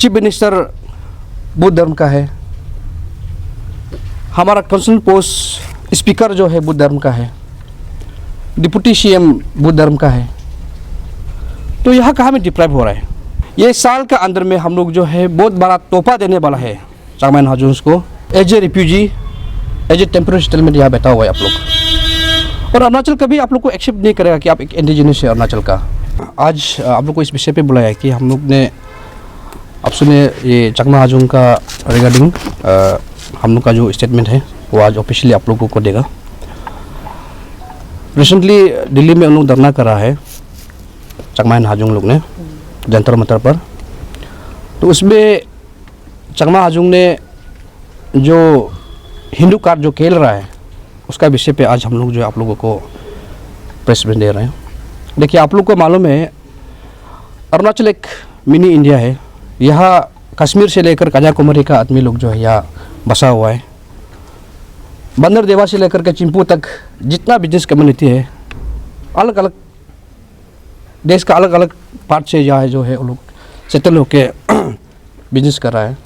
Chief minister Buddha धर्म का है, हमारा काउंसिल पोस्ट स्पीकर जो है बुद्ध धर्म का है, डिप्टी सीएम बुद्ध धर्म का है। तो यहाँ कहाँ में डिप्राइव हो रहा है। ये साल का अंदर में हम लोग जो है बहुत बड़ा तोहफा देने वाला है चांगमाई हाजोंग को, as a refugee, as a temporary settlement यहाँ बैठा हुआ है आप लोग। और अरुणाचल कभी आप लोग को एक्सेप्ट नहीं करेगा कि आप एक इंडिजिनस है अरुणाचल का। आज आप लोग को इस विषय पे बुलाया है कि हम लोग ने आप सुने ये चांगमाई हाजोंग का रिगार्डिंग हम लोग का जो स्टेटमेंट है वो आज ऑफिशियली आप लोगों को देगा। रिसेंटली दिल्ली में उन लोग धरना करा है चांगमाई हाजोंग लोग ने जंतर मंतर पर। तो उसमें चांगमाई हाजोंग ने जो हिंदू कार्ड जो खेल रहा है उसका विषय पे आज हम लोग जो आप लोगों को प्रेस में दे रहे हैं। देखिए, आप लोग को मालूम है अरुणाचल एक मिनी इंडिया है। यहाँ कश्मीर से लेकर कन्याकुमारी का आदमी लोग जो है यहाँ बसा हुआ है। बंदरदेवा से लेकर के चिंपू तक जितना बिजनेस कम्युनिटी है, अलग अलग देश का अलग अलग पार्ट से यहाँ जो है वो लोग सेटल होके बिजनेस कर रहा है।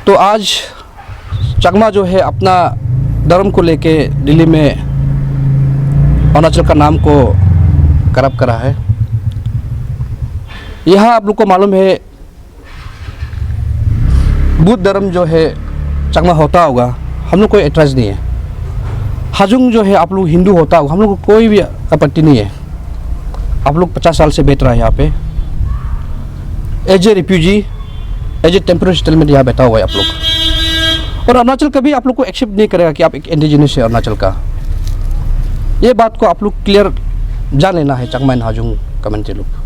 तो आज चांगमा जो है अपना धर्म को लेके दिल्ली में अरुणाचल का नाम को खराब करा है। यहाँ आप लोग को मालूम है बुद्ध धर्म जो है चांगमा होता होगा, हम लोग कोई एतराज़ नहीं है। हाजोंग जो है आप लोग हिंदू होता होगा, हम लोग को कोई भी आपत्ति नहीं है। आप लोग 50 साल से बैठ रहा है यहाँ पे as a refugee, as a temporary settlement यहाँ बैठा हुआ है आप लोग। और अरुणाचल कभी आप लोग को एक्सेप्ट नहीं करेगा कि आप एक इंडिजिनस है अरुणाचल का। ये बात को आप लोग क्लियर जान लेना है चांगमाई हाजोंग कम्युनिटी लोग।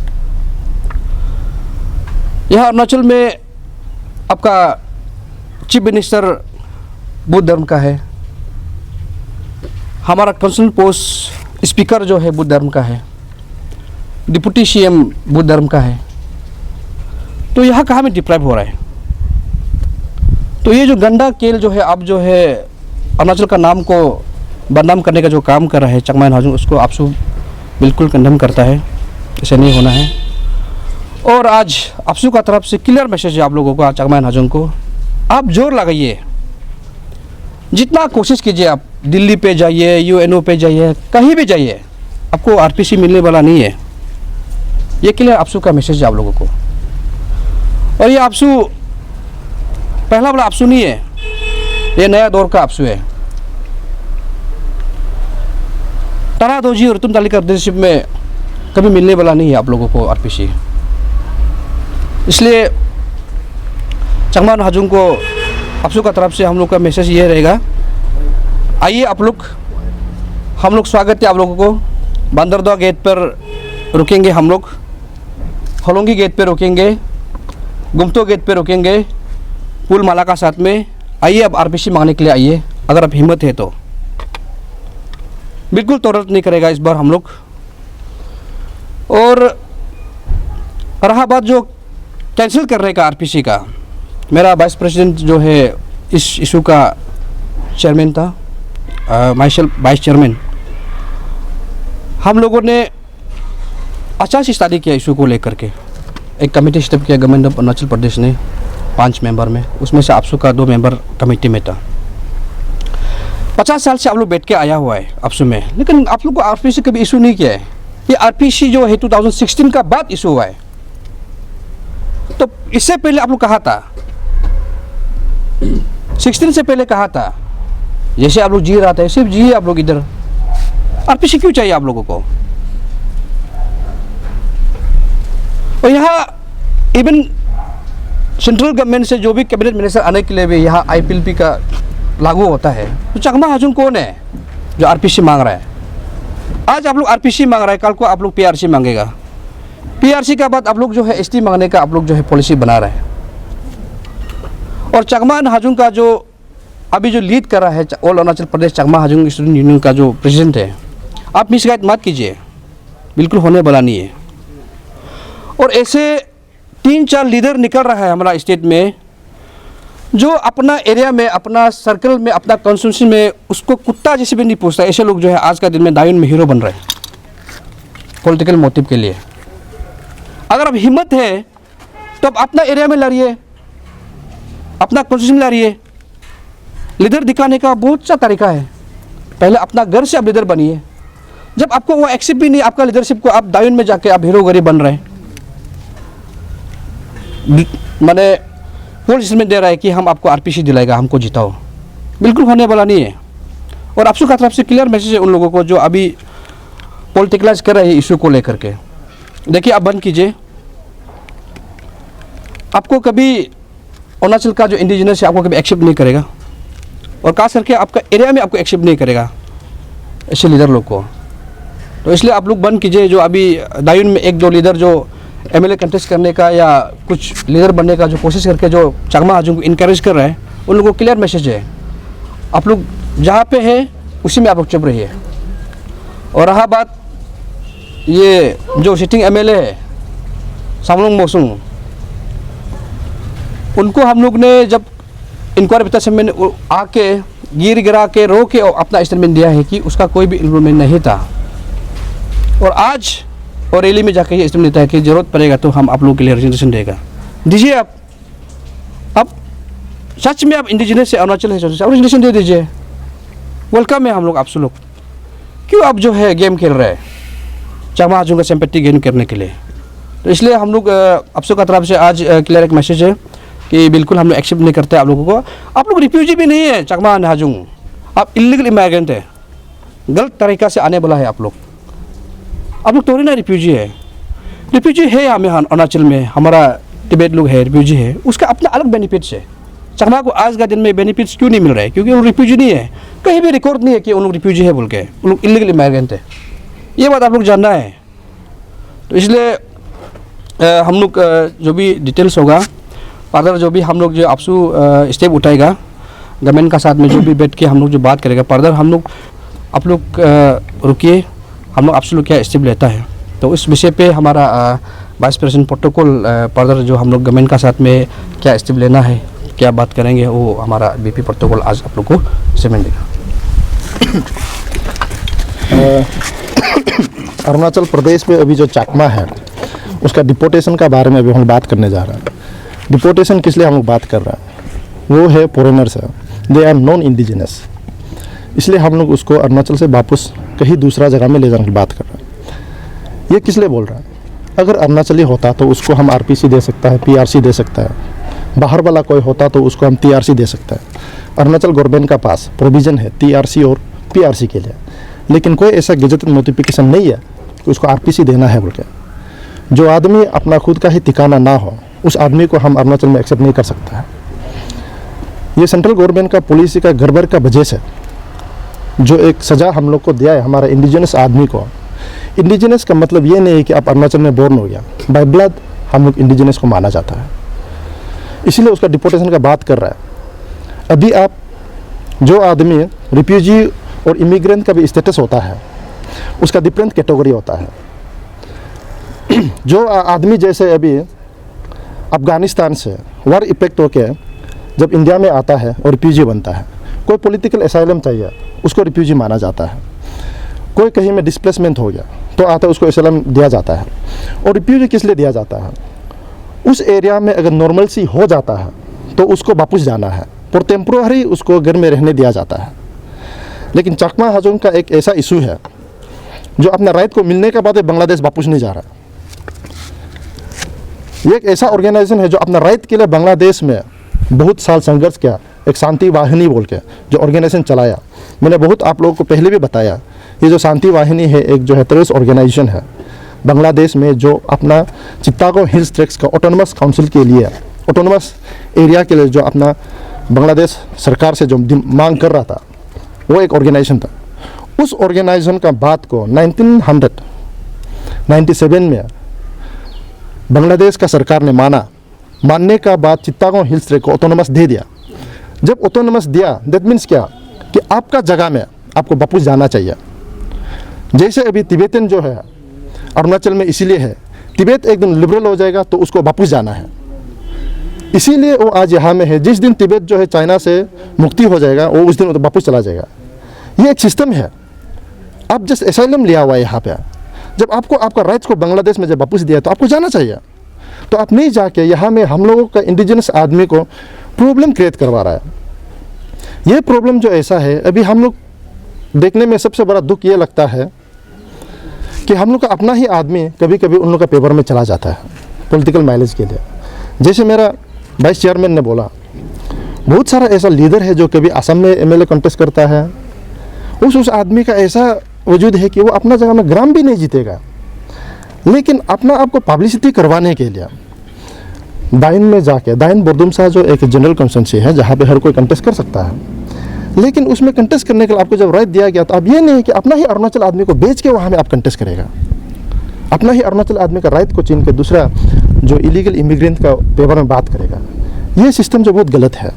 यहाँ अरुणाचल में आपका चीफ मिनिस्टर बुद्ध धर्म का है, हमारा काउंसिल पोस्ट स्पीकर जो है बुद्ध धर्म का है, डिप्टी सीएम बुद्ध धर्म का है। तो यहाँ कहाँ में डिप्राइव हो रहा है। तो ये जो गंदा खेल जो है आप जो है अरुणाचल का नाम को बदनाम करने का जो काम कर रहा है चांगमाई हाजोंग, उसको आप सब बिल्कुल कंडेम करता है। ऐसे नहीं होना है। और आज आपसू का तरफ से क्लियर मैसेज है आप लोगों को, चांगमाई हाजोंग को, आप जोर लगाइए, जितना कोशिश कीजिए। आप दिल्ली पे जाइए, यूएनओ पे जाइए, कहीं भी जाइए, आपको आरपीसी मिलने वाला नहीं है। ये क्लियर आपसू का मैसेज है आप लोगों को। और ये आपसू पहला वाला आपसू नहीं है, ये नया दौर का आपसू है। तारा दोजी और तुम तालिका लीडरशिप में कभी मिलने वाला नहीं है आप लोगों को आरपीसी। इसलिए चांगमाई हाजोंग को आपसू का तरफ से हम लोग का मैसेज ये रहेगा, आइए आप लोग, हम लोग स्वागत है आप लोगों को। बंदरदेवा गेट पर रुकेंगे हम लोग, होलोंगी गेट पे रुकेंगे, गुम्तो गेट पे रुकेंगे, पुल माला का साथ में। आइए अब आरपीसी मांगने के लिए आइए, अगर आप हिम्मत है तो। बिल्कुल तोड़त नहीं करेगा इस बार हम लोग। और रहा बात जो कैंसिल करने का आरपीसी का, मेरा वाइस प्रेसिडेंट जो है इस इशू का चेयरमैन था, माइसेल्फ वाइस चेयरमैन। हम लोगों ने 80 स्टडी किया इशू को लेकर के, एक कमेटी स्टेप किया गवर्नमेंट ऑफ अरुणाचल प्रदेश ने 5 मेंबर में, उसमें से आपसू का 2 मेंबर कमेटी में था। 50 साल से आप लोग बैठ के आया हुआ है आपसू में, लेकिन आप लोग को आरपीसी कभी इशू नहीं किया है। ये आरपीसी जो है 2016 का बाद इशू हुआ है। तो इससे पहले आप लोग कहा था, 16 से पहले कहा था, जैसे आप लोग जी रहा था सिर्फ जिए आप लोग इधर। आरपीसी क्यों चाहिए आप लोगों को। और यहाँ इवन सेंट्रल गवर्नमेंट से जो भी कैबिनेट मिनिस्टर आने के लिए भी यहाँ आईपीएलपी का लागू होता है। तो चांगमाई हाजोंग कौन है जो आरपीसी मांग रहा है। आज आप लोग आरपीसी मांग रहा है, कल को आप लोग पीआरसी मांगेगा, पीआरसी का बाद आप लोग जो है एसटी मांगने का आप लोग जो है पॉलिसी बना रहे हैं। और चांगमाई हाजोंग का जो अभी जो लीड कर रहा है all Arunachal Pradesh चांगमाई Hajong student union का जो प्रेसिडेंट है, आप मिसगाइड मत कीजिए, बिल्कुल होने वाला नहीं है। और ऐसे 3-4 लीडर निकल रहा है हमारा स्टेट में, जो अपना एरिया में, अपना सर्कल में, अपना कॉन्स्टिट्यूंसी में उसको कुत्ता जैसे भी नहीं पूछता। ऐसे लोग जो है आज का दिन में दायून में हीरो बन रहे हैं पॉलिटिकल मोटिव के लिए। अगर अब हिम्मत है तो आप अपना एरिया में लड़िए, अपना कॉन्स्टिट्यूशन में लड़िए। लीडर दिखाने का बहुत सा तरीका है। पहले अपना घर से आप लीडर बनिए। जब आपको वो एक्सेप्ट भी नहीं आपका लीडरशिप को, आप दायून में जाके आप हीरोगिरी बन रहे हैं, मैंने पोल स्टेटमेंट दे रहा है कि हम आपको आरपीसी दिलाएगा, हमको जिताओ। बिल्कुल होने वाला नहीं है। और आपसू का तरफ से क्लियर मैसेज है उन लोगों को जो अभी पॉलिटिकलाइज कर रहे हैं इशू को लेकर के। देखिए, आप बंद कीजिए। आपको कभी अरुणाचल का जो इंडिजिनस है आपको कभी एक्सेप्ट नहीं करेगा, और खास करके आपका एरिया में आपको एक्सेप्ट नहीं करेगा ऐसे लीडर लोग को। तो इसलिए आप लोग बंद कीजिए। जो अभी दायून में एक दो लीडर जो एमएलए कंटेस्ट करने का या कुछ लीडर बनने का जो कोशिश करके जो चाकमा हाजों को इनकरेज कर रहे हैं, उन लोगों को क्लियर मैसेज है, आप लोग जहाँ पे है उसी में आप लोग चुप रहिए। और रहा बात ये जो सिटिंग एमएलए है सामलोंग मोसुंग, उनको हम लोग ने जब इंक्वायरी पिता में आके गिरा के रो के अपना स्टेटमेंट दिया है कि उसका कोई भी इन्वॉल्वमेंट नहीं था। और आज और रैली में जाकर ये स्टेटमेंट देता है कि जरूरत पड़ेगा तो हम आप लोगों के लिए रिजर्वेशन देगा। दीजिए आप सच में आप इंडिजिनस से अरुणाचल है, आप रिजर्वेशन दे दीजिए। वेलकम है हम लोग आपसे लोग। क्यों आप जो है गेम खेल रहे हैं चाकमा हाजों का सिंपैथी गेन करने के लिए? तो इसलिए हम लोग आपसे का तरफ से आज क्लियर एक मैसेज है कि बिल्कुल हम लोग एक्सेप्ट नहीं करते आप लोगों को। आप लोग रिफ्यूजी भी नहीं है चाकमा हाजों, आप इलीगल इमिग्रेंट है, गलत तरीका से आने वाला है आप लोग थोड़ी ना रिफ्यूजी है। रिफ्यूजी है हमें अरुणाचल में, हमारा तिब्बत लोग है रिफ्यूजी है, उसका अपना अलग बेनिफिट्स है। चकमा को आज का दिन में बेनिफिट्स क्यों नहीं मिल रहे? क्योंकि वो रिफ्यूजी नहीं है, कहीं भी रिकॉर्ड नहीं है कि उन लोग रिफ्यूजी है बोल के, उन लोग इलीगल इमिग्रेंट है। ये बात आप लोग जानना है। तो इसलिए हम लोग जो भी डिटेल्स होगा फर्दर, जो भी हम लोग जो आपसू स्टेप उठाएगा गवर्नमेंट का साथ में, जो भी बैठ के हम लोग जो बात करेगा फर्दर, हम लोग आप लोग रुकिए, हम लोग आपसे लोग क्या स्टेप लेता है। तो इस विषय पे हमारा वाइस प्रेसिडेंट प्रोटोकॉल फर्दर जो हम लोग गवर्नमेंट का साथ में क्या स्टेप लेना है, क्या बात करेंगे, वो हमारा बीपी प्रोटोकॉल आज आप लोग को समझ देगा। अरुणाचल प्रदेश में अभी जो चाकमा है उसका डिपोटेशन का बारे में अभी हम बात करने जा रहे हैं। डिपोटेशन किस लिए हम लोग बात कर रहे हैं? वो है फॉरेनर्स है, दे आर नॉन इंडिजिनस, इसलिए हम लोग उसको अरुणाचल से वापस कहीं दूसरा जगह में ले जाने की बात कर रहे हैं। ये किस लिए बोल रहा है? अगर अरुणाचली होता तो उसको हम आरपीसी दे सकता है, पीआरसी दे सकता है। बाहर वाला कोई होता तो उसको हम टीआरसी दे सकता है। अरुणाचल गवर्नमेंट का पास प्रोविज़न है टीआरसी और पीआरसी के लिए, लेकिन कोई ऐसा गेजेटेड नोटिफिकेशन नहीं है कि उसको आरपीसी देना है बोल के। जो आदमी अपना खुद का ही ठिकाना ना हो, उस आदमी को हम अरुणाचल में एक्सेप्ट नहीं कर सकता है। ये सेंट्रल गवर्नमेंट का पॉलिसी का गड़बड़ का वजह से जो एक सज़ा हम लोग को दिया है हमारा इंडिजिनस आदमी को। इंडिजिनस का मतलब ये नहीं है कि आप अरुणाचल में बोर्न हो गया, बाय ब्लड हम लोग इंडिजिनस को माना जाता है, इसीलिए उसका डिपोटेशन का बात कर रहा है। अभी आप जो आदमी रिफ्यूजी और इमिग्रेंट का भी स्टेटस होता है, उसका डिफरेंट कैटेगरी होता है। जो आदमी जैसे अभी अफ़गानिस्तान से वार इफेक्ट होकर जब इंडिया में आता है और रिफ्यूजी बनता है, कोई पॉलिटिकल एसाइलम चाहिए उसको रिफ्यूजी माना जाता है। कोई कहीं में डिस्प्लेसमेंट हो गया तो आता है उसको एसाइलम दिया जाता है। और रिफ्यूजी किस लिए दिया जाता है? उस एरिया में अगर नॉर्मलसी हो जाता है तो उसको वापस जाना है, और टेम्प्रोरी उसको घर में रहने दिया जाता है। लेकिन चाकमा हाजोंग का एक ऐसा इशू है जो अपना राइट को मिलने के बाद बांग्लादेश वापस नहीं जा रहा है। ये एक ऐसा ऑर्गेनाइजेशन है जो अपना राइट के लिए बांग्लादेश में बहुत साल संघर्ष किया, एक शांति वाहिनी बोल के जो ऑर्गेनाइजेशन चलाया। मैंने बहुत आप लोगों को पहले भी बताया, ये जो शांति वाहिनी है एक जो है टेररिस्ट ऑर्गेनाइजेशन है बांग्लादेश में, जो अपना चित्तागोंग हिल्स ट्रैक्स का ऑटोनमस काउंसिल के लिए, ऑटोनमस एरिया के लिए जो अपना बांग्लादेश सरकार से जो मांग कर रहा था, वो एक ऑर्गेनाइजेशन था। उस ऑर्गेनाइजेशन का बात को 1997 में बांग्लादेश का सरकार ने मानने का बाद चित्तागोंग हिल्स ट्रैक को ऑटोनमस दे दिया। जब ऑटोनमस दिया दैट मीन्स क्या कि आपका जगह में आपको वापस जाना चाहिए। जैसे अभी तिब्बतन जो है अरुणाचल में इसीलिए है, तिब्बत एक दिन लिबरल हो जाएगा तो उसको वापस जाना है, इसीलिए वो आज यहाँ में है। जिस दिन तिब्बत जो है चाइना से मुक्ति हो जाएगा वो उस दिन तो वापस चला जाएगा। ये एक सिस्टम है। आप जस्ट एसाइलम लिया हुआ है यहाँ पे, जब आपको आपका राइट्स को बांग्लादेश में जब वापस दिया तो आपको जाना चाहिए। तो आप नहीं जाके यहाँ में हम लोगों का इंडिजिनस आदमी को प्रॉब्लम क्रिएट करवा रहा है। ये प्रॉब्लम जो ऐसा है, अभी हम लोग देखने में सबसे बड़ा दुख ये लगता है कि हम लोग का अपना ही आदमी कभी कभी उन लोग का पेपर में चला जाता है पॉलिटिकल माइलेज के लिए। जैसे मेरा वाइस चेयरमैन ने बोला, बहुत सारा ऐसा लीडर है जो कभी असम में एमएलए कॉन्टेस्ट करता है, उस आदमी का ऐसा वजूद है कि वो अपना जगह में ग्राम भी नहीं जीतेगा, लेकिन अपना आपको पब्लिसिटी करवाने के लिए दाइन में जाके, दाइन बोरदुमसा जो एक जनरल कॉन्स्टिट्यूंसी है जहाँ पे हर कोई कंटेस्ट कर सकता है, लेकिन उसमें कंटेस्ट करने के लिए आपको जब राइट दिया गया तो अब ये नहीं कि अपना ही अरुणाचल आदमी को बेच के वहाँ में आप कंटेस्ट करेगा। अपना ही अरुणाचल आदमी का राइट को छीन के दूसरा जो इलीगल इमिग्रेंट का पेपर में बात करेगा। ये सिस्टम जो बहुत गलत है।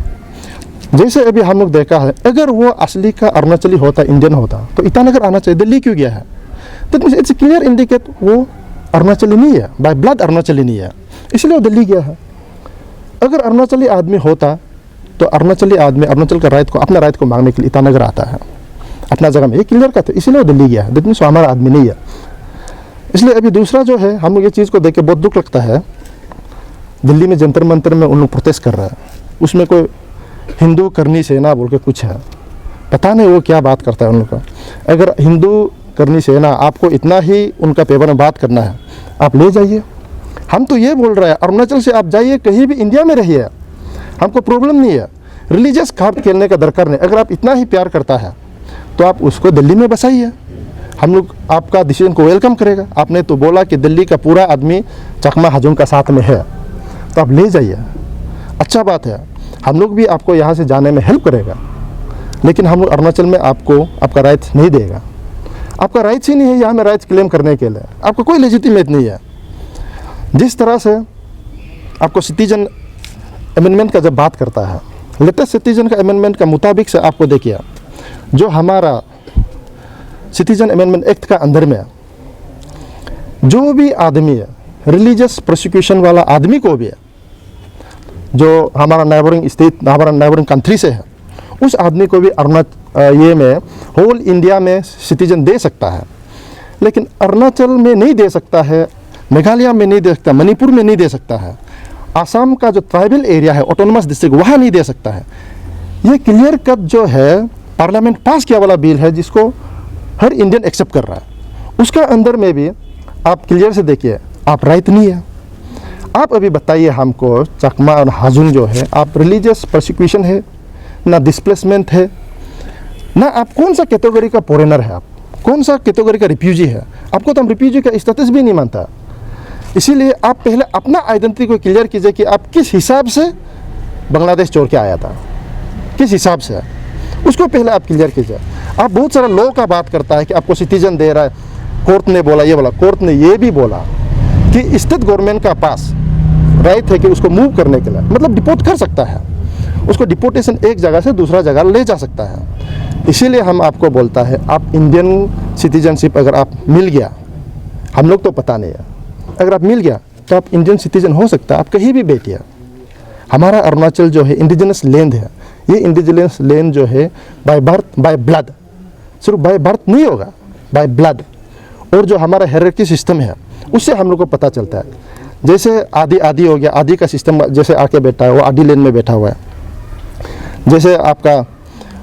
जैसे अभी हम लोग देखा है, अगर वो असली का अरुणाचली होता, इंडियन होता, तो ईटानगर आना चाहिए, दिल्ली क्यों गया है? तो इट्स क्लियर इंडिकेट वो अरुणाचली नहीं है, बाय ब्लड अरुणाचली नहीं है, इसलिए वो दिल्ली गया है। अगर अरुणाचली आदमी होता तो अरुणाचली आदमी अरुणाचल का राइट को, अपना राइट को मांगने के लिए ईटानगर आता है अपना जगह में, ये क्लियर करते, इसलिए वो दिल्ली गया है। दैट मीन्स हमारा आदमी नहीं है। इसलिए अभी दूसरा जो है, हम लोग ये चीज़ को देख के बहुत दुख लगता है, दिल्ली में जंतर मंतर में उन लोग प्रोटेस्ट कर रहा है, उसमें कोई हिंदू करनी सेना बोल के कुछ है, पता नहीं वो क्या बात करता है उन लोग का। अगर हिंदू करनी सेना आपको इतना ही उनका पेपर में बात करना है, आप ले जाइए। हम तो ये बोल रहे हैं, अरुणाचल से आप जाइए, कहीं भी इंडिया में रहिए, हमको प्रॉब्लम नहीं है। रिलीजियस कार्ड खेलने का दरकार नहीं। अगर आप इतना ही प्यार करता है तो आप उसको दिल्ली में बसाइए, हम लोग आपका डिसीजन को वेलकम करेगा। आपने तो बोला कि दिल्ली का पूरा आदमी चकमा हजूम का साथ में है, तो आप ले जाइए, अच्छा बात है, हम लोग भी आपको यहाँ से जाने में हेल्प करेगा। लेकिन हम लोग अरुणाचल में आपको आपका राइट्स नहीं देगा। आपका राइट्स ही नहीं है यहाँ में राइट्स क्लेम करने के लिए, आपको कोई लेजिटिमेट नहीं है। जिस तरह से आपको सिटीजन अमेंडमेंट का जब बात करता है, लेटेस्ट सिटीजन का अमेंडमेंट का मुताबिक से आपको देखिए, जो हमारा सिटीजन अमेंडमेंट एक्ट का अंदर में जो भी आदमी है, रिलीजियस प्रोसिक्यूशन वाला आदमी को भी है, जो हमारा नेबरिंग स्टेट, हमारा नेबरिंग कंट्री से है, उस आदमी को भी ये में होल इंडिया में सिटीजन दे सकता है। लेकिन अरुणाचल में नहीं दे सकता है, मेघालय में नहीं दे सकता, मणिपुर में नहीं दे सकता है, आसाम का जो ट्राइबल एरिया है, ऑटोनोमस डिस्ट्रिक्ट, वहाँ नहीं दे सकता है। ये क्लियर कट जो है पार्लियामेंट पास किया वाला बिल है, जिसको हर इंडियन एक्सेप्ट कर रहा है। उसका अंदर में भी आप क्लियर से देखिए, आप राइट नहीं है। आप अभी बताइए हमको, चकमा और हाजुन जो है, आप रिलीजियस प्रोसिक्यूशन है ना, डिस्प्लेसमेंट है ना, आप कौन सा कैटेगरी का फॉरेनर है, आप कौन सा कैटेगरी का रिफ्यूजी है? आपको तो हम रिफ्यूजी का स्टेटस भी नहीं मानता। इसीलिए आप पहले अपना आइडेंटिटी को क्लियर कीजिए कि आप किस हिसाब से बांग्लादेश छोड़ के आया था, किस हिसाब से, उसको पहले आप क्लियर कीजिए। आप बहुत सारा लॉ का बात करता है कि आपको सिटीजन दे रहा है, कोर्ट ने बोला, ये बोला, कोर्ट ने ये भी बोला कि स्टेट गवर्नमेंट का पास राइट है कि उसको मूव करने के लिए, मतलब डिपोर्ट कर सकता है, उसको डिपोर्टेशन एक जगह से दूसरा जगह ले जा सकता है। इसीलिए हम आपको बोलता है, आप इंडियन सिटीजनशिप अगर आप मिल गया, हम लोग तो पता नहीं है, अगर आप मिल गया तो आप इंडियन सिटीजन हो सकता है, आप कहीं भी बैठिए। हमारा अरुणाचल जो है इंडिजिनस लैंड है, ये इंडिजिनस लैंड जो है बाय बर्थ, बाय ब्लड, सिर्फ बाय बर्थ नहीं होगा, बाय ब्लड। और जो हमारा हायरार्की सिस्टम है, उससे हम लोग को पता चलता है। जैसे आदि आदि हो गया, आदि का सिस्टम जैसे आके बैठा है, वो आदि लेन में बैठा हुआ है। जैसे आपका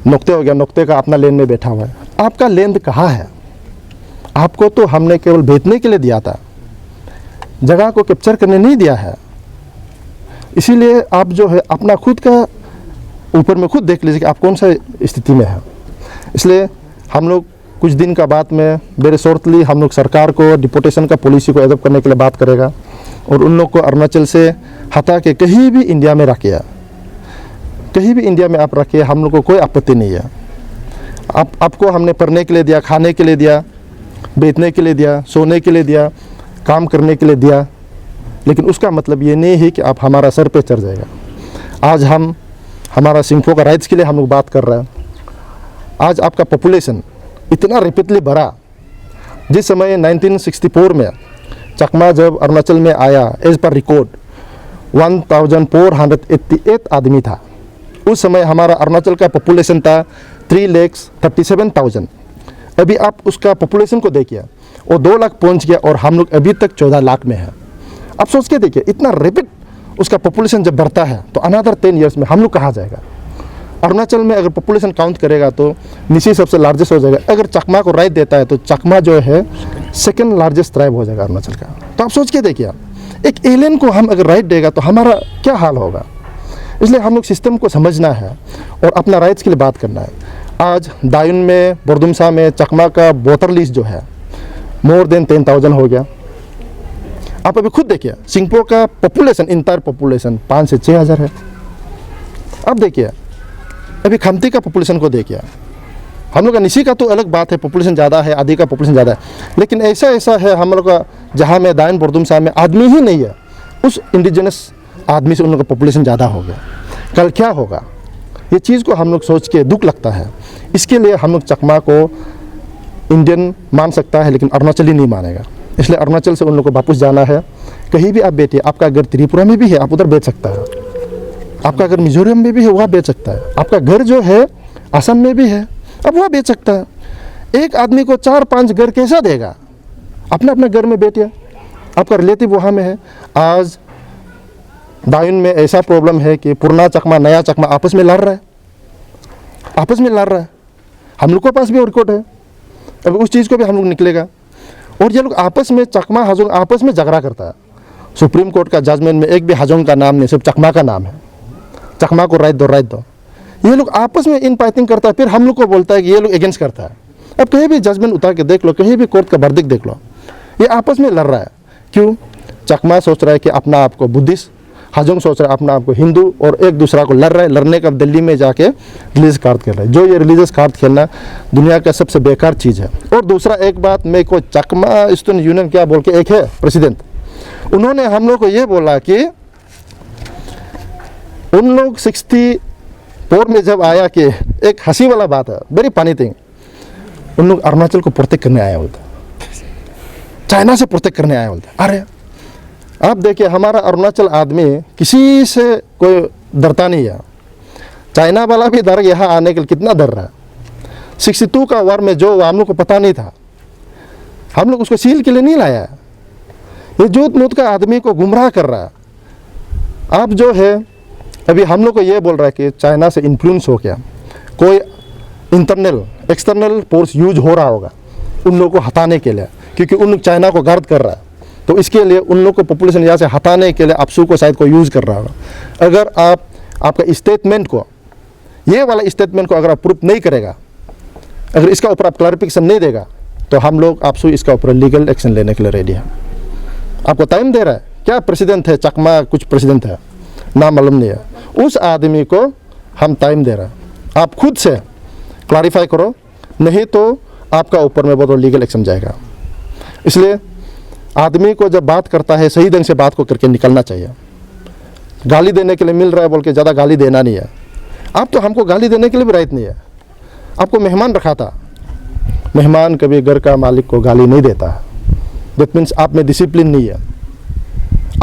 नुक्ते हो गया, नुक्ते का अपना लेन में बैठा हुआ है। आपका लेन कहाँ है? आपको तो हमने केवल बेचने के लिए दिया था, जगह को कैप्चर करने नहीं दिया है। इसीलिए आप जो है अपना खुद का ऊपर में खुद देख लीजिए कि आप कौन सा स्थिति में है। इसलिए हम लोग कुछ दिन का बाद में वेरी शॉर्टली हम लोग सरकार को डिपोर्टेशन का पॉलिसी को एडॉप्ट करने के लिए बात करेगा, और उन लोग को अरुणाचल से हटा के कहीं भी इंडिया में रखिए, कहीं भी इंडिया में आप रखिए, हम लोग को कोई आपत्ति नहीं है। आपको हमने पढ़ने के लिए दिया, खाने के लिए दिया, बेचने के लिए दिया, सोने के लिए दिया, काम करने के लिए दिया, लेकिन उसका मतलब ये नहीं है कि आप हमारा सर पे चढ़ जाएगा। आज हम हमारा सिंफो का राइट्स के लिए हम लोग बात कर रहे हैं। आज आपका पॉपुलेशन इतना रैपिडली बढ़ा, जिस समय 1964 में चकमा जब अरुणाचल में आया, एज पर रिकॉर्ड 1488 आदमी था। उस समय हमारा अरुणाचल का पॉपुलेशन था 3,37,000। अभी आप उसका पॉपुलेशन को देखिए, वो 2 लाख पहुंच गया, और हम लोग अभी तक 14 लाख में है। आप सोच के देखिए, इतना रैपिड उसका पॉपुलेशन जब बढ़ता है तो अनदर 10 ईयर्स में हम लोग कहाँ जाएगा। अरुणाचल में अगर पॉपुलेशन काउंट करेगा तो निशी सबसे लार्जेस्ट हो जाएगा। अगर चकमा को राइट देता है तो चकमा जो है सेकंड लार्जेस्ट ट्राइब हो जाएगा अरुणाचल का। तो आप सोच के देखिए, एक एलियन को हम अगर राइट देगा तो हमारा क्या हाल होगा। इसलिए हम लोग सिस्टम को समझना है और अपना राइट्स के लिए बात करना है। आज दायुन में, बोरदुमसा में चकमा का वोटर लिस्ट जो है मोर देन 10,000 हो गया। आप अभी खुद देखिए, सिंगपो का पॉपुलेशन, इंटायर पॉपुलेशन 5 से 6 हज़ार है। अब देखिए अभी खमती का पॉपुलेशन को देखिए, हम लोग का निशी का तो अलग बात है, पॉपुलेशन ज़्यादा है, आदि का पॉपुलेशन ज़्यादा है, लेकिन ऐसा है हम लोग का जहाँ में दायन बोरदुमसा में आदमी ही नहीं है, उस इंडिजिनस आदमी से उन लोग का पॉपुलेशन ज़्यादा हो गया। कल क्या होगा, ये चीज़ को हम लोग सोच के दुख लगता है। इसके लिए हम लोग चकमा को इंडियन मान सकता है लेकिन अरुणाचली नहीं मानेगा। इसलिए अरुणाचल से उन लोग को वापस जाना है। कहीं भी आप बैठिए, आपका घर त्रिपुरा में भी है, आप उधर बेच सकता है। आपका घर मिजोरम में भी है, वहाँ बेच सकता है। आपका घर जो है असम में भी है, अब वहाँ बेच सकता है। एक आदमी को 4-5 घर कैसा देगा। अपने अपने घर में बैठिए, आपका रिलेटिव वहाँ में है। आज दायुन में ऐसा प्रॉब्लम है कि पुराना चकमा नया चकमा आपस में लड़ रहा है, हम लोग के पास भी रिकॉर्ड है। अब उस चीज़ को भी हम लोग निकलेगा। और ये लोग आपस में चकमा हाजोंग आपस में झगड़ा करता है। सुप्रीम कोर्ट का जजमेंट में एक भी हाजोंग का नाम नहीं, सिर्फ चकमा का नाम है। चकमा को राइट दो। ये लोग आपस में इन फाइटिंग करता है, फिर हम लोग को बोलता है कि ये लोग अगेंस्ट करता है। अब कहीं भी जजमेंट उतार के देख लो, कहीं भी कोर्ट का वर्डिक्ट देख लो, ये आपस में लड़ रहा है। क्यों? चकमा सोच रहा है कि अपना आप को बुद्धिस्ट, हाजोंग सोच रहा है अपना आप को हिंदू, और एक दूसरा को लड़ रहा है। लड़ने का दिल्ली में जाके रिलीजियस कार्ड खेल रहा है। जो ये रिलीजियस कार्ड खेलना दुनिया का सबसे बेकार चीज़ है। और दूसरा एक बात, मैं को चकमा स्टूडेंट यूनियन क्या बोल के एक है प्रेसिडेंट, उन्होंने हम लोग को ये बोला कि उन लोग 64 में जब आया कि एक हंसी वाला बात है, वेरी फनी थिंग, उन लोग अरुणाचल को प्रोटेक्ट करने आया बोलते, चाइना से प्रोटेक्ट करने आया बोलते। अरे आप देखिए, हमारा अरुणाचल आदमी किसी से कोई डरता नहीं है। चाइना वाला भी डर यहाँ आने के लिए कितना डर रहा है। 62 का वार में जो हम लोग को पता नहीं था, हम लोग उसको सील के लिए नहीं लाया है। ये जोत मूत का आदमी को गुमराह कर रहा है। आप जो है अभी हम लोग को ये बोल रहा है कि चाइना से इन्फ्लुएंस हो गया, कोई इंटरनल एक्सटर्नल फोर्स यूज हो रहा होगा उन लोगों को हटाने के लिए, क्योंकि उन लोग चाइना को गार्ड कर रहा है। तो इसके लिए उन लोग को पॉपुलेशन यहाँ से हटाने के लिए आपसू को शायद को यूज़ कर रहा होगा। अगर आप आपका स्टेटमेंट को, ये वाला स्टेटमेंट को अगर आप प्रूफ नहीं करेगा, अगर इसका ऊपर आप क्लैरिफिकेशन नहीं देगा, तो हम लोग आपसू इसका ऊपर लीगल एक्शन लेने के लिए रेडी है। आपको टाइम दे रहा है। क्या प्रेसिडेंट है चकमा, कुछ प्रेसिडेंट है ना मालूम नहीं है, उस आदमी को हम टाइम दे रहे हैं। आप खुद से क्लैरिफाई करो, नहीं तो आपका ऊपर में बहुत लीगल एक्शन जाएगा। इसलिए आदमी को जब बात करता है सही ढंग से बात को करके निकलना चाहिए। गाली देने के लिए मिल रहा है बोल के ज़्यादा गाली देना नहीं है। आप तो हमको गाली देने के लिए भी राइट नहीं है। आपको मेहमान रखा था, मेहमान कभी घर का मालिक को गाली नहीं देता है। दैट मीन्स आप में डिसिप्लिन नहीं है।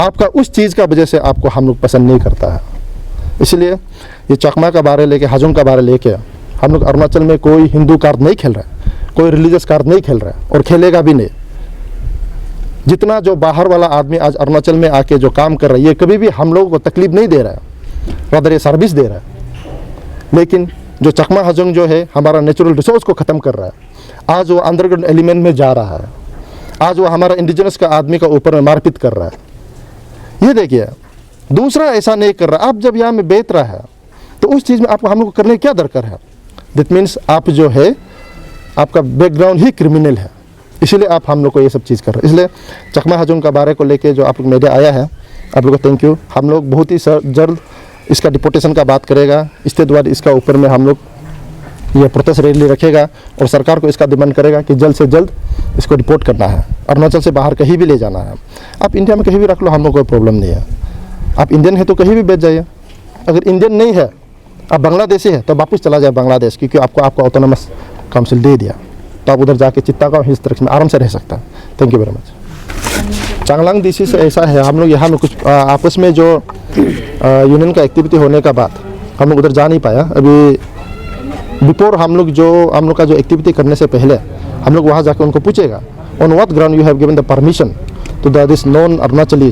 आपका उस चीज़ का वजह से आपको हम लोग पसंद नहीं करता है। इसलिए ये चकमा का बारे लेके, हाजोंग का बारे लेके हम लोग अरुणाचल में कोई हिंदू कार्ड नहीं खेल रहा है, कोई रिलीजियस कार्ड नहीं खेल रहा है और खेलेगा भी नहीं। जितना जो बाहर वाला आदमी आज अरुणाचल में आके जो काम कर रहा है, ये कभी भी हम लोगों को तकलीफ नहीं दे रहा है, रादर ये सर्विस दे रहा है। लेकिन जो चकमा हाजोंग जो है हमारा नेचुरल रिसोर्स को ख़त्म कर रहा है। आज वो अंडरग्राउंड एलिमेंट में जा रहा है। आज वो हमारा इंडिजिनस का आदमी का ऊपर में मारपीट कर रहा है। ये देखिए, दूसरा ऐसा नहीं कर रहा। आप जब यहाँ में बेच रहा है तो उस चीज़ में आपको हम लोग को करने क्या दरकार है। दैट मीन्स आप जो है आपका बैकग्राउंड ही क्रिमिनल है, इसीलिए आप हम लोग को ये सब चीज़ कर रहे हैं। इसलिए चकमा हाजोंग का बारे को लेके जो आप लोग मीडिया आया है, आप लोग को थैंक यू। हम लोग बहुत ही जल्द इसका डिपोटेशन का बात करेगा। इसके बाद इसका ऊपर में हम लोग ये प्रोटेस्ट रैली रखेगा और सरकार को इसका डिमांड करेगा कि जल्द से जल्द इसको डिपोर्ट करना है। अरुणाचल से बाहर कहीं भी ले जाना है। आप इंडिया में कहीं भी रख लो, हम लोग कोई प्रॉब्लम नहीं है। आप इंडियन है तो कहीं भी बेच जाइए। अगर इंडियन नहीं है, आप बांग्लादेशी है तो वापस चला जाए बांग्लादेश, क्योंकि आपको आपका ऑटोनोमस काउंसिल दे दिया, तो आप उधर जाके चित्तागांव हिल्स ट्रैक्स में आराम से रह सकता है। Thank you very much. Changlang DC से ऐसा है, हम लोग यहाँ में कुछ आपस में जो यूनियन का एक्टिविटी होने का बाद हम लोग उधर जा नहीं पाया। अभी बिफोर हम लोग का जो एक्टिविटी करने से पहले हम लोग वहाँ जाकर उनको पूछेगा on what ground you have given the permission तो दैट इज़ नॉन अरुणाचली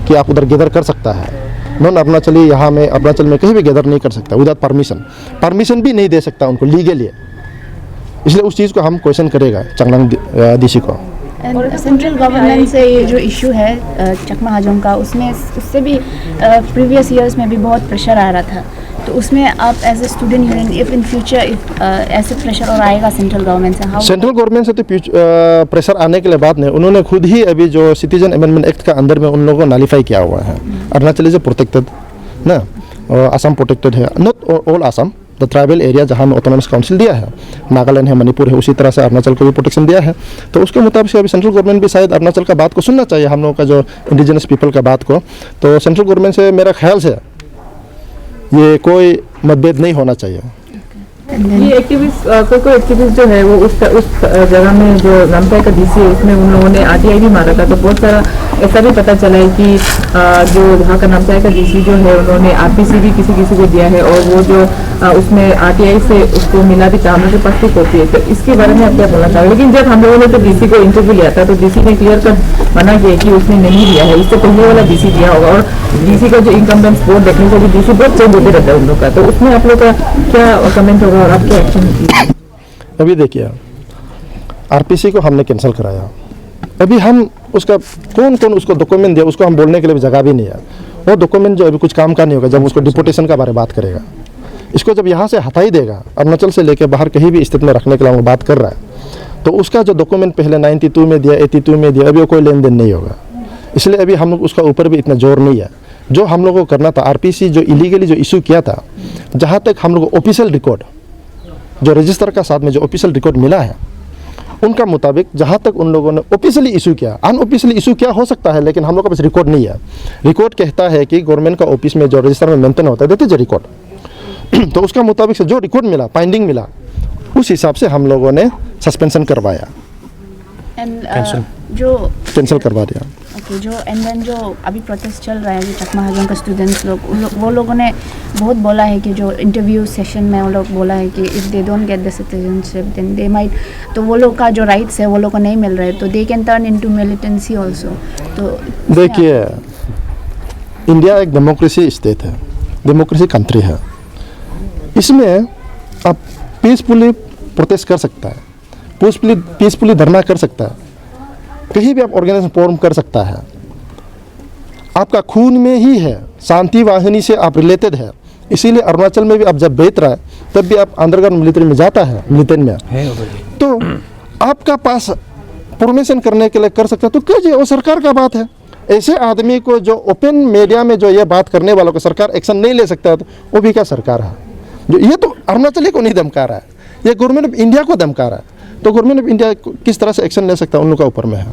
कि आप उधर गैदर कर सकता है। नॉन अरुणाचली यहाँ में अरुणाचल में कहीं भी गैदर नहीं कर सकता विदाउट परमिशन भी नहीं दे सकता उनको लीगली। इसलिए उस चीज़ को हम क्वेश्चन करेगा चांगलांग डीसी को। सेंट्रल गवर्नमेंट से ये जो इशू है चकमा हाजोंग का, उसमें उससे भी प्रीवियस ईयर्स में भी बहुत प्रेशर आ रहा था, तो उसमें आप as a student union if in future ऐसे प्रेशर और आएगा सेंट्रल गवर्नमेंट से, सेंट्रल गवर्नमेंट से तो प्रेशर आने के लिए बात नहीं, उन्होंने खुद ही अभी जो सिटीजन अमेंडमेंट एक्ट का अंदर में उन लोगों को नालीफाई किया हुआ है। अरुणाचल इज प्रोटेक्टेड ना, और असम प्रोटेक्टेड है, not all Assam, the tribal area जहाँ में ऑटोनॉमस काउंसिल दिया है, नागालैंड है, मणिपुर है, उसी तरह से अरुणाचल को भी प्रोटेक्शन दिया है। तो उसके मुताबिक से अभी सेंट्रल गवर्नमेंट भी शायद अरुणाचल का बात को सुनना चाहिए, हम लोगों का जो इंडिजिनस पीपल का बात को। तो सेंट्रल गवर्नमेंट से मेरा ख्याल से ये कोई मतभेद नहीं होना चाहिए। ये एक्टिविस्ट कोई एक्टिविस्ट जो है वो उस जगह में जो नामसाई का डीसी है उसमें उन लोगों ने आरटीआई भी मारा था, तो बहुत सारा ऐसा भी पता चला है कि जो वहाँ का नामसाई का डीसी जो है उन्होंने आरपीसी भी किसी को दिया है, और वो जो उसमें आरटीआई से उसको मिला भी था, हम लोग के पास भी कॉपी है। तो इसके बारे में आप क्या बोलना चाहोगे? लेकिन जब हम लोगों ने तो डीसी को इंटरव्यू लिया था तो डीसी ने क्लियर कट मना किया कि उसने नहीं दिया है, इससे पहले वाला डीसी दिया होगा। और डीसी का जो इनकम्बेंस बोर्ड देखने को भी डीसी बहुत चेंज होते रहता है उन लोग का, तो उसमें आप लोग का क्या कमेंट होगा और आप क्या एक्शन? अभी देखिए, आरपीसी को हमने कैंसिल कराया, अभी हम उसका कौन उसको डॉक्यूमेंट दिया उसको हम बोलने के लिए जगह भी नहीं है। वो डॉक्यूमेंट जो अभी कुछ काम का नहीं होगा जब उसको डिपोटेशन का बारे में बात करेगा। इसको जब यहाँ से हटा ही देगा, अरुणाचल से लेकर बाहर कहीं भी स्थिति में रखने के लिए हम बात कर रहा है, तो उसका जो डॉक्यूमेंट पहले 92 में दिया, 82 में दिया, अभी वो कोई लेन देन नहीं होगा। इसलिए अभी हम लोग उसका ऊपर भी इतना जोर नहीं है। जो हम लोगों को करना था, आरपीसी जो इलीगली जो इशू किया था, जहाँ तक हम लोग ऑफिशियल रिकॉर्ड जो रजिस्टर का साथ में जो ऑफिशियल रिकॉर्ड मिला है उनका मुताबिक जहाँ तक उन लोगों ने ऑफिशियली इशू किया, अनऑफिशियली इशू किया हो सकता है, लेकिन हम लोग के पास रिकॉर्ड नहीं है। रिकॉर्ड कहता है कि गवर्नमेंट का ऑफिस में जो रजिस्टर में मेंटेन होता है देते जो रिकॉर्ड तो उसका मुताबिक से जो रिकॉर्ड मिला, फाइंडिंग मिला, उस हिसाब से हम लोगों ने सस्पेंशन करवाया, जो कैंसिल करवा दिया। ओके, जो एंड देन जो अभी प्रोटेस्ट चल रहा है जो चकमा हाजोंग का स्टूडेंट्स लोग वो लोगों ने बहुत बोला है कि जो इंटरव्यू सेशन में वो लोग बोला है कि if they don't get the citizenship then they might, तो वो लोग का जो राइट्स है वो लोग को नहीं मिल रहा है, तो they can turn into militancy also. तो देखिए, इंडिया एक डेमोक्रेसी स्टेट है, डेमोक्रेसी कंट्री है, इसमें आप पीसफुली प्रोटेस्ट कर सकता है, पीसफुली धरना कर सकता है, कहीं भी आप ऑर्गेनाइजेशन फॉर्म कर सकता है, आपका खून में ही है, शांति वाहिनी से आप रिलेटेड है। इसीलिए अरुणाचल में भी आप जब बेच रहा है तब भी आप अंडरग्राउंड मिलिट्री में जाता है, मिलिटेंट में तो आपका पास परमिशन करने के लिए कर सकता है, तो कीजिए, वो सरकार का बात है। ऐसे आदमी को जो ओपन मीडिया में जो ये बात करने वालों को सरकार एक्शन नहीं ले सकता है, तो वो भी क्या सरकार है? जो ये तो अरुणाचली को नहीं धमका रहा है, ये गवर्नमेंट ऑफ इंडिया को धमका रहा है। तो गवर्नमेंट ऑफ इंडिया किस तरह से एक्शन ले सकता है उन लोगों का ऊपर में है।